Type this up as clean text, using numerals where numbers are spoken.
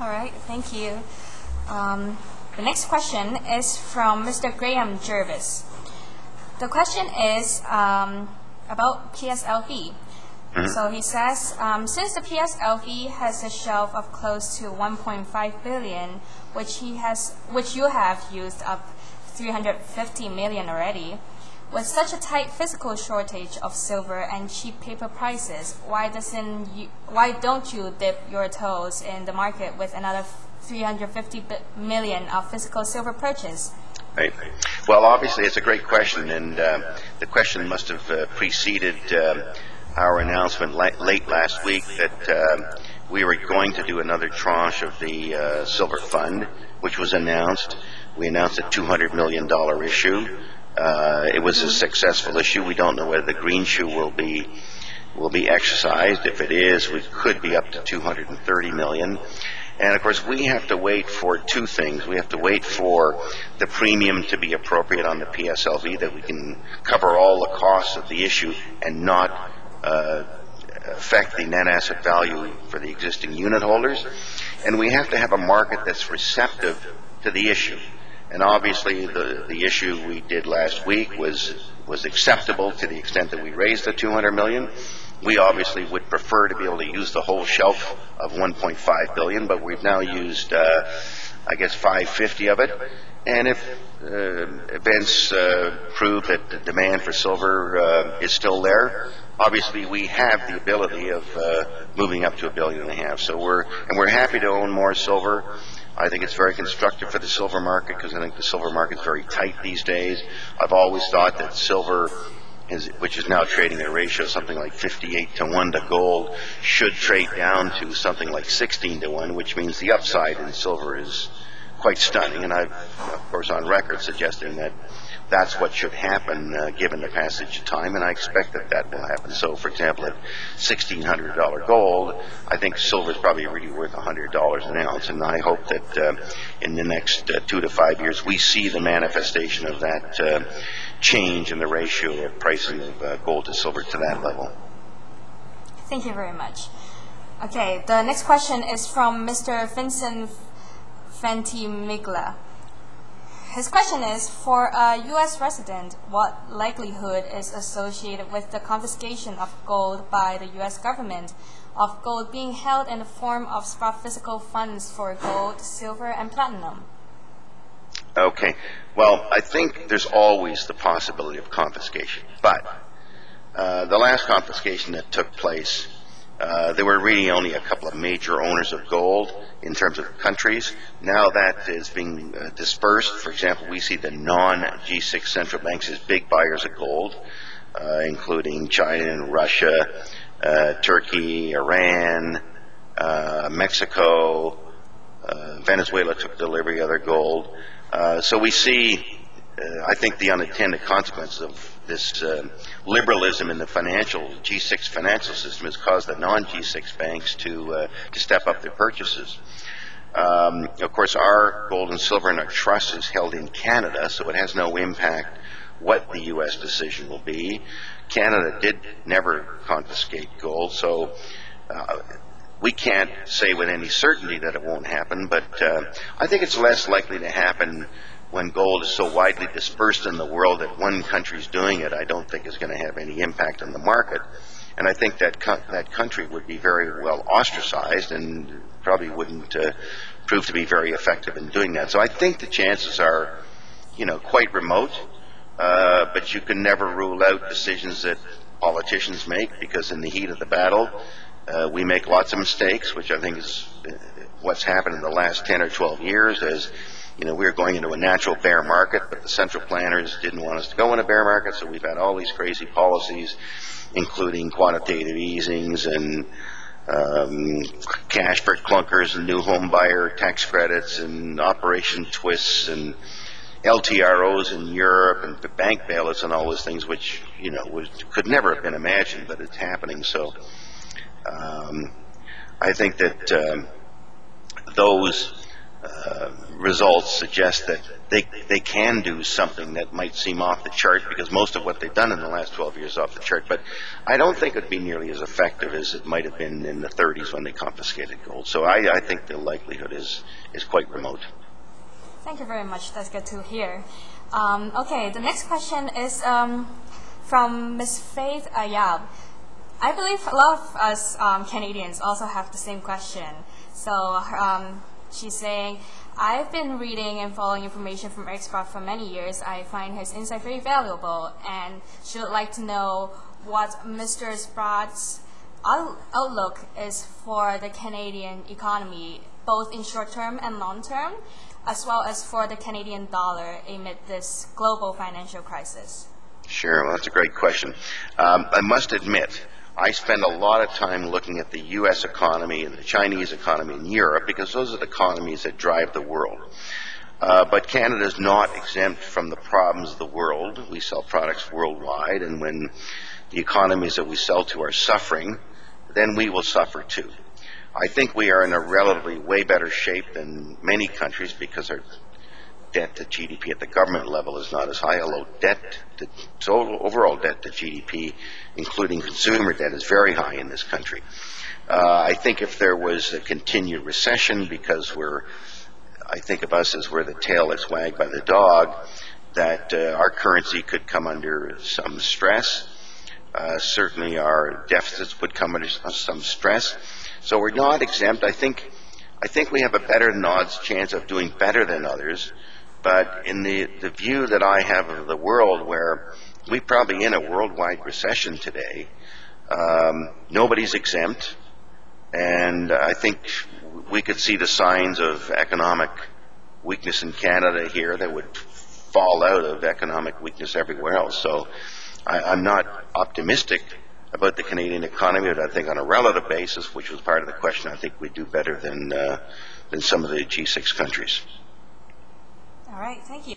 All right, thank you. The next question is from Mr. Graham Jervis. The question is about PSLV. So he says, since the PSLV has a shelf of close to 1.5 billion, which you have used up 350 million already, with such a tight physical shortage of silver and cheap paper prices, why don't you dip your toes in the market with another 350 million of physical silver purchase? Right. Well, obviously, it's a great question, and the question must have preceded our announcement late last week that we were going to do another tranche of the Silver Fund, which was announced. We announced a $200 million issue. It was a successful issue. We don't know whether the green shoe will be exercised. If it is, we could be up to 230 million. And of course, we have to wait for two things. We have to wait for the premium to be appropriate on the PSLV, that we can cover all the costs of the issue and not affect the net asset value for the existing unit holders. And we have to have a market that's receptive to the issue. And obviously, the issue we did last week was acceptable to the extent that we raised the 200 million. We obviously would prefer to be able to use the whole shelf of 1.5 billion, but we've now used, I guess, 550 of it. And if events prove that the demand for silver is still there, obviously we have the ability of moving up to $1.5 billion. So we're happy to own more silver. I think it's very constructive for the silver market because I think the silver market is very tight these days. I've always thought that silver, which is now trading at a ratio of something like 58-1 to gold, should trade down to something like 16-1, which means the upside in silver is quite stunning. And I've, of course, on record suggesting that that's what should happen given the passage of time, and I expect that that will happen. So, for example, at $1,600 gold, I think silver is probably really worth $100 an ounce, and I hope that in the next 2 to 5 years we see the manifestation of that change in the ratio of pricing of gold to silver to that level. Thank you very much. Okay, the next question is from Mr. Vincent Ventimiglia. His question is, for a U.S. resident, what likelihood is associated with the confiscation of gold by the U.S. government, of gold being held in the form of spot physical funds for gold, silver, and platinum? Okay. Well, I think there's always the possibility of confiscation. But the last confiscation that took place, there were really only a couple of major owners of gold in terms of countries. Now that is being dispersed. For example, we see the non-G6 central banks as big buyers of gold, including China and Russia, Turkey, Iran, Mexico, Venezuela took delivery of their gold. So we see, I think, the unintended consequences of this liberalism in the G6 financial system has caused the non-G6 banks to step up their purchases. Of course, our gold and silver in our trust is held in Canada, so it has no impact what the U.S. decision will be. Canada did never confiscate gold, so we can't say with any certainty that it won't happen, but I think it's less likely to happen when gold is so widely dispersed in the world that one country's doing it. I don't think is going to have any impact on the market. And I think that that country would be very well ostracized and probably wouldn't prove to be very effective in doing that. So I think the chances are, quite remote, but you can never rule out decisions that politicians make, because in the heat of the battle, we make lots of mistakes, which I think is what's happened in the last 10 or 12 years. As we were going into a natural bear market, but the central planners didn't want us to go in a bear market, so we've had all these crazy policies, including quantitative easings and cash for clunkers and new home buyer tax credits and operation twists and LTROs in Europe and bank bailouts and all those things, which could never have been imagined, but it's happening. So I think that those results suggest that they can do something that might seem off the chart, because most of what they've done in the last 12 years is off the chart. But I don't think it would be nearly as effective as it might have been in the 30s when they confiscated gold. So I think the likelihood is quite remote. Thank you very much. That's good to hear. Okay, the next question is from Ms. Faith Ayab. I believe a lot of us Canadians also have the same question. So she's saying, I've been reading and following information from Eric Sprott for many years. I find his insight very valuable, and she would like to know what Mr. Sprott's outlook is for the Canadian economy, both in short term and long term, as well as for the Canadian dollar amid this global financial crisis. Sure, well, that's a great question. I must admit, I spend a lot of time looking at the U.S. economy and the Chinese economy in Europe, because those are the economies that drive the world. But Canada is not exempt from the problems of the world. We sell products worldwide, and when the economies that we sell to are suffering, then we will suffer too. I think we are in a relatively way better shape than many countries, because our debt to GDP at the government level is not as high, although overall debt to GDP, including consumer debt, is very high in this country. I think if there was a continued recession, because I think of us as we're the tail that's wagged by the dog, that our currency could come under some stress. Certainly our deficits would come under some stress. So we're not exempt. I think we have a better than odds chance of doing better than others. But in the view that I have of the world, where we're probably in a worldwide recession today, nobody's exempt. And I think we could see the signs of economic weakness in Canada here that would fall out of economic weakness everywhere else. So I'm not optimistic about the Canadian economy, but I think on a relative basis, which was part of the question, I think we do better than some of the G6 countries. All right, thank you.